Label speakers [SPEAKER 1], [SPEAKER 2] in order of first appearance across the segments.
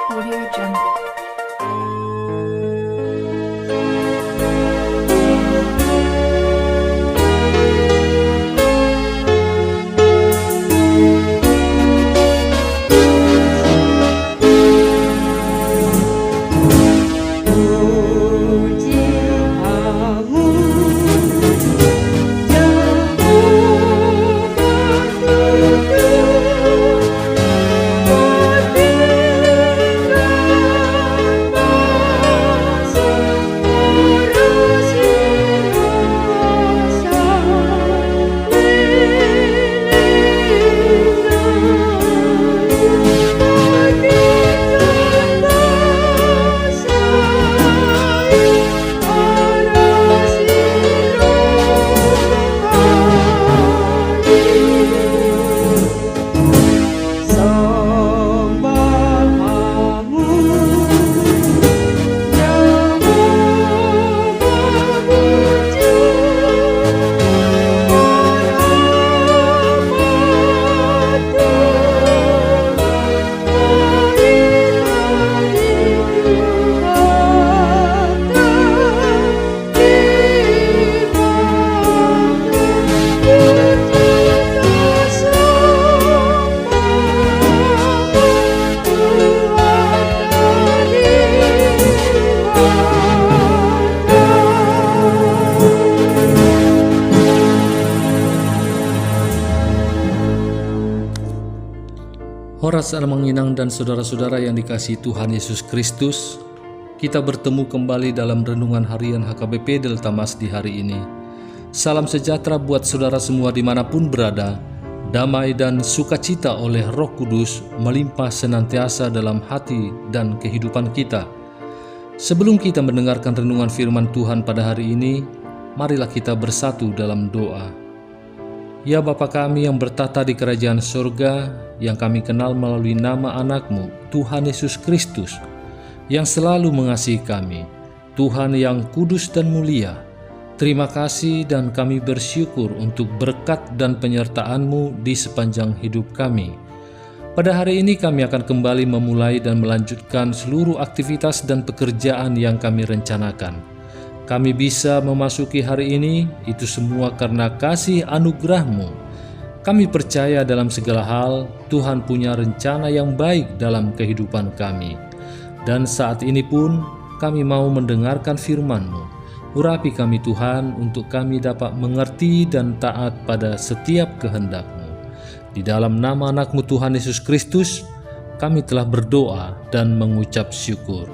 [SPEAKER 1] Audio Jungle.
[SPEAKER 2] Horas Alamanginang dan saudara-saudara yang dikasihi Tuhan Yesus Kristus, kita bertemu kembali dalam renungan harian HKBP Delta Mas di hari ini. Salam sejahtera buat saudara semua dimanapun berada. Damai dan sukacita oleh Roh Kudus melimpah senantiasa dalam hati dan kehidupan kita. Sebelum kita mendengarkan renungan firman Tuhan pada hari ini, marilah kita bersatu dalam doa. Ya Bapa kami yang bertata di kerajaan surga, yang kami kenal melalui nama anak-Mu, Tuhan Yesus Kristus, yang selalu mengasihi kami, Tuhan yang kudus dan mulia. Terima kasih dan kami bersyukur untuk berkat dan penyertaan-Mu di sepanjang hidup kami. Pada hari ini kami akan kembali memulai dan melanjutkan seluruh aktivitas dan pekerjaan yang kami rencanakan. Kami bisa memasuki hari ini, itu semua karena kasih anugerah-Mu. Kami percaya dalam segala hal, Tuhan punya rencana yang baik dalam kehidupan kami. Dan saat ini pun, kami mau mendengarkan firman-Mu. Urapi kami Tuhan, untuk kami dapat mengerti dan taat pada setiap kehendak-Mu. Di dalam nama anak-Mu Tuhan Yesus Kristus, kami telah berdoa dan mengucap syukur.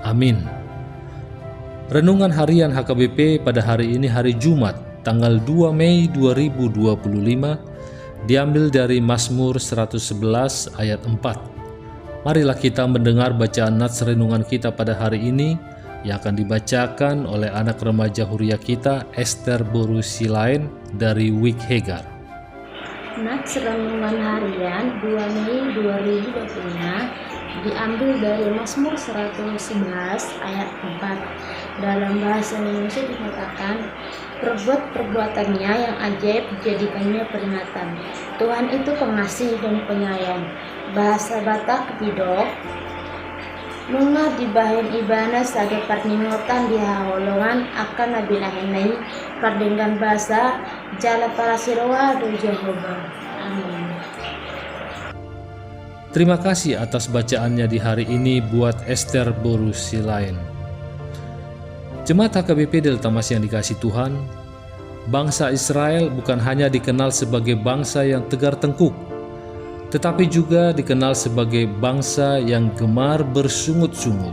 [SPEAKER 2] Amin. Renungan harian HKBP pada hari ini hari Jumat, tanggal 2 Mei 2025, diambil dari Mazmur 111 ayat 4. Marilah kita mendengar bacaan nats renungan kita pada hari ini yang akan dibacakan oleh anak remaja Huria kita, Esther Boru Silain dari Wik Hegar.
[SPEAKER 3] Nats renungan harian 2 Mei 2025 diambil dari Mazmur 111 ayat 4. Dalam bahasa Indonesia dikatakan, perbuat-perbuatannya yang ajaib dijadikannya peringatan. Tuhan itu pengasih dan penyayang. Bahasa Batak Pidok, nunga dibahin ibana sage parningotan di haholongan akan nabinahinai perdengan bahasa jala para sirowa do Jehovah. Amin.
[SPEAKER 2] Terima kasih atas bacaannya di hari ini buat Esther Boru Silain. Jemaat HKBP Delta Mas yang dikasihi Tuhan, bangsa Israel bukan hanya dikenal sebagai bangsa yang tegar tengkuk, tetapi juga dikenal sebagai bangsa yang gemar bersungut-sungut.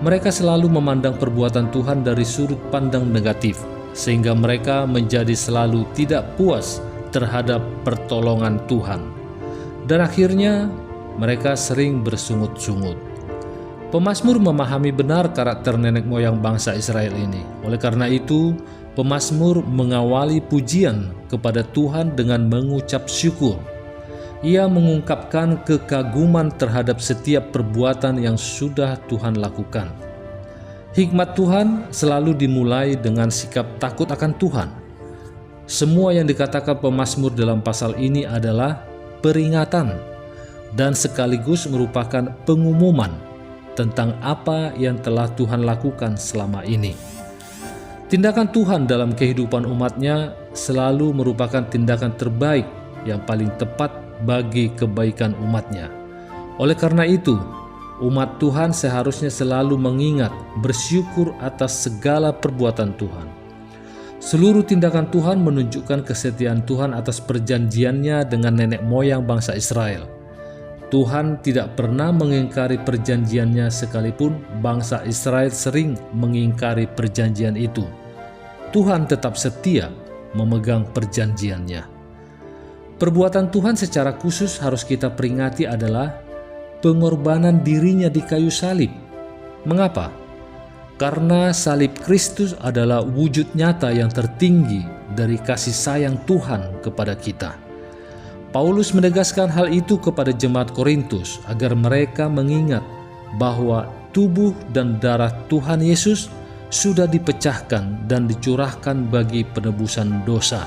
[SPEAKER 2] Mereka selalu memandang perbuatan Tuhan dari sudut pandang negatif, sehingga mereka menjadi selalu tidak puas terhadap pertolongan Tuhan. Dan akhirnya mereka sering bersungut-sungut. Pemazmur memahami benar karakter nenek moyang bangsa Israel ini. Oleh karena itu, pemazmur mengawali pujian kepada Tuhan dengan mengucap syukur. Ia mengungkapkan kekaguman terhadap setiap perbuatan yang sudah Tuhan lakukan. Hikmat Tuhan selalu dimulai dengan sikap takut akan Tuhan. Semua yang dikatakan pemazmur dalam pasal ini adalah peringatan. dan sekaligus merupakan pengumuman tentang apa yang telah Tuhan lakukan selama ini. Tindakan Tuhan dalam kehidupan umatnya selalu merupakan tindakan terbaik yang paling tepat bagi kebaikan umatnya. Oleh karena itu, umat Tuhan seharusnya selalu mengingat bersyukur atas segala perbuatan Tuhan. Seluruh tindakan Tuhan menunjukkan kesetiaan Tuhan atas perjanjiannya dengan nenek moyang bangsa Israel. Tuhan tidak pernah mengingkari perjanjiannya sekalipun bangsa Israel sering mengingkari perjanjian itu. Tuhan tetap setia memegang perjanjiannya. Perbuatan Tuhan secara khusus harus kita peringati adalah pengorbanan dirinya di kayu salib. Mengapa? Karena salib Kristus adalah wujud nyata yang tertinggi dari kasih sayang Tuhan kepada kita. Paulus menegaskan hal itu kepada jemaat Korintus agar mereka mengingat bahwa tubuh dan darah Tuhan Yesus sudah dipecahkan dan dicurahkan bagi penebusan dosa.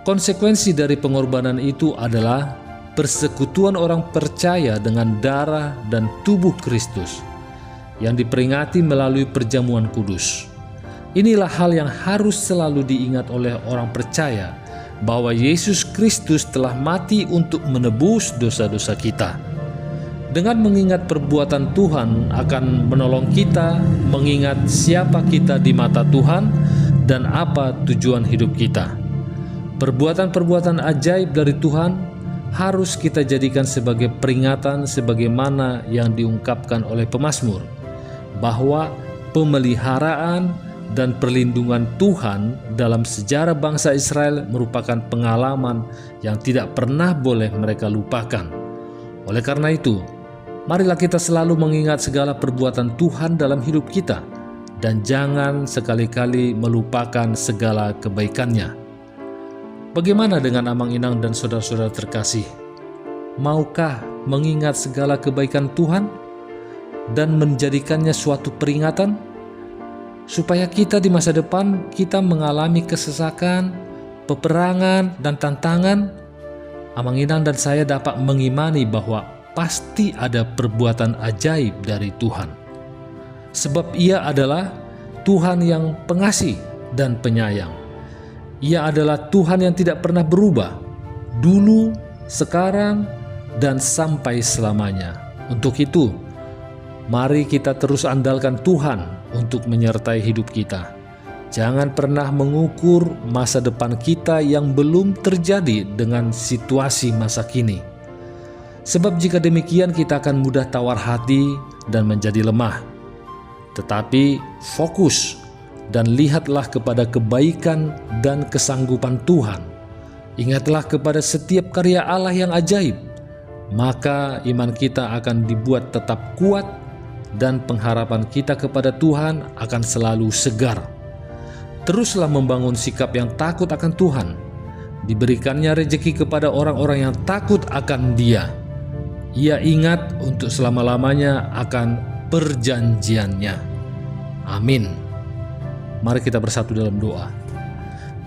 [SPEAKER 2] Konsekuensi dari pengorbanan itu adalah persekutuan orang percaya dengan darah dan tubuh Kristus yang diperingati melalui perjamuan kudus. Inilah hal yang harus selalu diingat oleh orang percaya, bahwa Yesus Kristus telah mati untuk menebus dosa-dosa kita. Dengan mengingat perbuatan Tuhan akan menolong kita mengingat siapa kita di mata Tuhan dan apa tujuan hidup kita. Perbuatan-perbuatan ajaib dari Tuhan harus kita jadikan sebagai peringatan sebagaimana yang diungkapkan oleh pemazmur, bahwa pemeliharaan dan perlindungan Tuhan dalam sejarah bangsa Israel merupakan pengalaman yang tidak pernah boleh mereka lupakan. Oleh karena itu, marilah kita selalu mengingat segala perbuatan Tuhan dalam hidup kita dan jangan sekali-kali melupakan segala kebaikannya. Bagaimana dengan Amang Inang dan saudara-saudara terkasih? Maukah mengingat segala kebaikan Tuhan dan menjadikannya suatu peringatan? Supaya kita di masa depan kita mengalami kesesakan, peperangan, dan tantangan, Amang Inang dan saya dapat mengimani bahwa pasti ada perbuatan ajaib dari Tuhan. Sebab Ia adalah Tuhan yang pengasih dan penyayang. Ia adalah Tuhan yang tidak pernah berubah, dulu, sekarang, dan sampai selamanya. Untuk itu, mari kita terus andalkan Tuhan untuk menyertai hidup kita. Jangan pernah mengukur masa depan kita yang belum terjadi dengan situasi masa kini. Sebab jika demikian kita akan mudah tawar hati dan menjadi lemah. Tetapi fokus dan lihatlah kepada kebaikan dan kesanggupan Tuhan. Ingatlah kepada setiap karya Allah yang ajaib. Maka iman kita akan dibuat tetap kuat dan pengharapan kita kepada Tuhan akan selalu segar. Teruslah membangun sikap yang takut akan Tuhan. Diberikannya rejeki kepada orang-orang yang takut akan Dia. Ia ingat untuk selama-lamanya akan perjanjiannya. Amin. Mari kita bersatu dalam doa.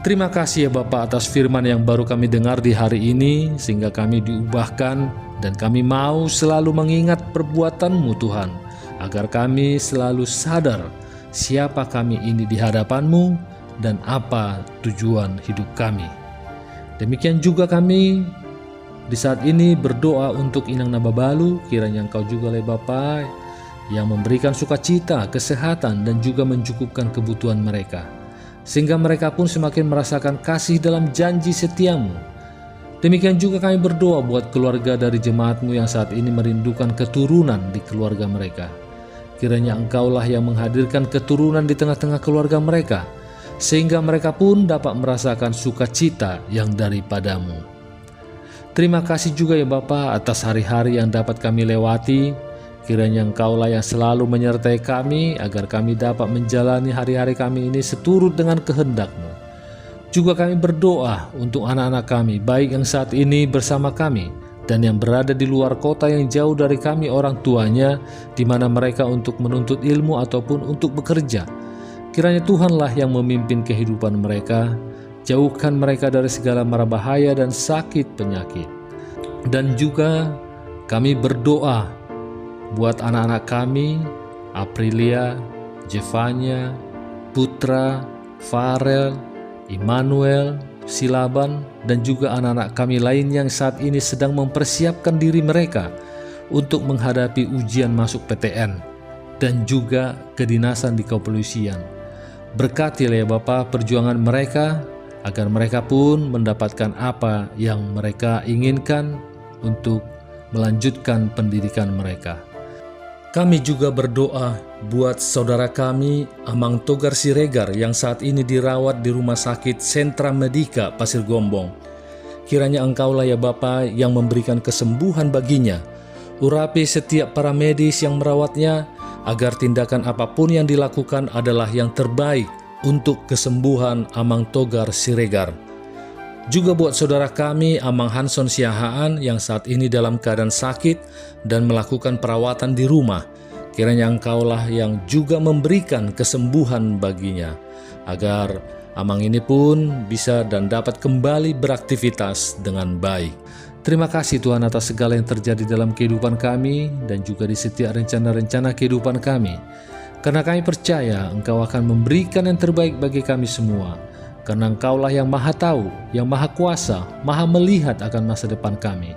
[SPEAKER 2] Terima kasih ya Bapa atas firman yang baru kami dengar di hari ini, sehingga kami diubahkan dan kami mau selalu mengingat perbuatan-Mu Tuhan, agar kami selalu sadar siapa kami ini di hadapan-Mu dan apa tujuan hidup kami. Demikian juga kami di saat ini berdoa untuk Inang Nababalu, kiranya Engkau juga oleh Bapa yang memberikan sukacita, kesehatan, dan juga mencukupkan kebutuhan mereka, sehingga mereka pun semakin merasakan kasih dalam janji setia-Mu. Demikian juga kami berdoa buat keluarga dari jemaat-Mu yang saat ini merindukan keturunan di keluarga mereka. Kiranya Engkaulah yang menghadirkan keturunan di tengah-tengah keluarga mereka, sehingga mereka pun dapat merasakan sukacita yang daripada-Mu. Terima kasih juga ya Bapa atas hari-hari yang dapat kami lewati. Kiranya Engkaulah yang selalu menyertai kami, agar kami dapat menjalani hari-hari kami ini seturut dengan kehendak-Mu. Juga kami berdoa untuk anak-anak kami, baik yang saat ini bersama kami dan yang berada di luar kota yang jauh dari kami orang tuanya, di mana mereka untuk menuntut ilmu ataupun untuk bekerja. Kiranya Tuhanlah yang memimpin kehidupan mereka, jauhkan mereka dari segala mara bahaya dan sakit penyakit. Dan juga Kami berdoa buat anak-anak kami, Aprilia, Jevanya, Putra, Farel, Immanuel, Silaban, dan juga anak-anak kami lain yang saat ini sedang mempersiapkan diri mereka untuk menghadapi ujian masuk PTN dan juga kedinasan di kepolisian. Berkatilah ya Bapa perjuangan mereka, agar mereka pun mendapatkan apa yang mereka inginkan untuk melanjutkan pendidikan mereka. Kami juga berdoa buat saudara kami Amang Togar Siregar yang saat ini dirawat di Rumah Sakit Sentra Medika Pasir Gombong. Kiranya Engkaulah ya Bapa yang memberikan kesembuhan baginya. Urapi setiap para medis yang merawatnya, agar tindakan apapun yang dilakukan adalah yang terbaik untuk kesembuhan Amang Togar Siregar. Juga buat saudara kami Amang Hanson Siahaan yang saat ini dalam keadaan sakit dan melakukan perawatan di rumah. Kiranya Engkaulah yang juga memberikan kesembuhan baginya, agar Amang ini pun bisa dan dapat kembali beraktivitas dengan baik. Terima kasih Tuhan atas segala yang terjadi dalam kehidupan kami dan juga di setiap rencana-rencana kehidupan kami. Karena kami percaya Engkau akan memberikan yang terbaik bagi kami semua. Karena Engkaulah yang Maha Tahu, yang Maha Kuasa, Maha Melihat akan masa depan kami.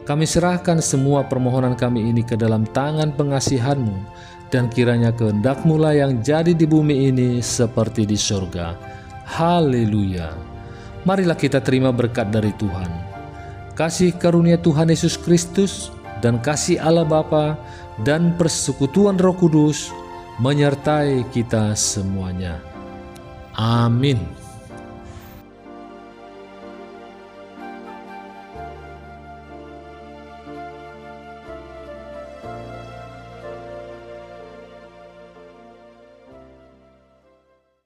[SPEAKER 2] Kami serahkan semua permohonan kami ini ke dalam tangan pengasihan-Mu, dan kiranya kehendak-Mu lah yang jadi di bumi ini seperti di surga. Haleluya. Marilah kita terima berkat dari Tuhan. Kasih karunia Tuhan Yesus Kristus dan kasih Allah Bapa dan persekutuan Roh Kudus menyertai kita semuanya. Amin.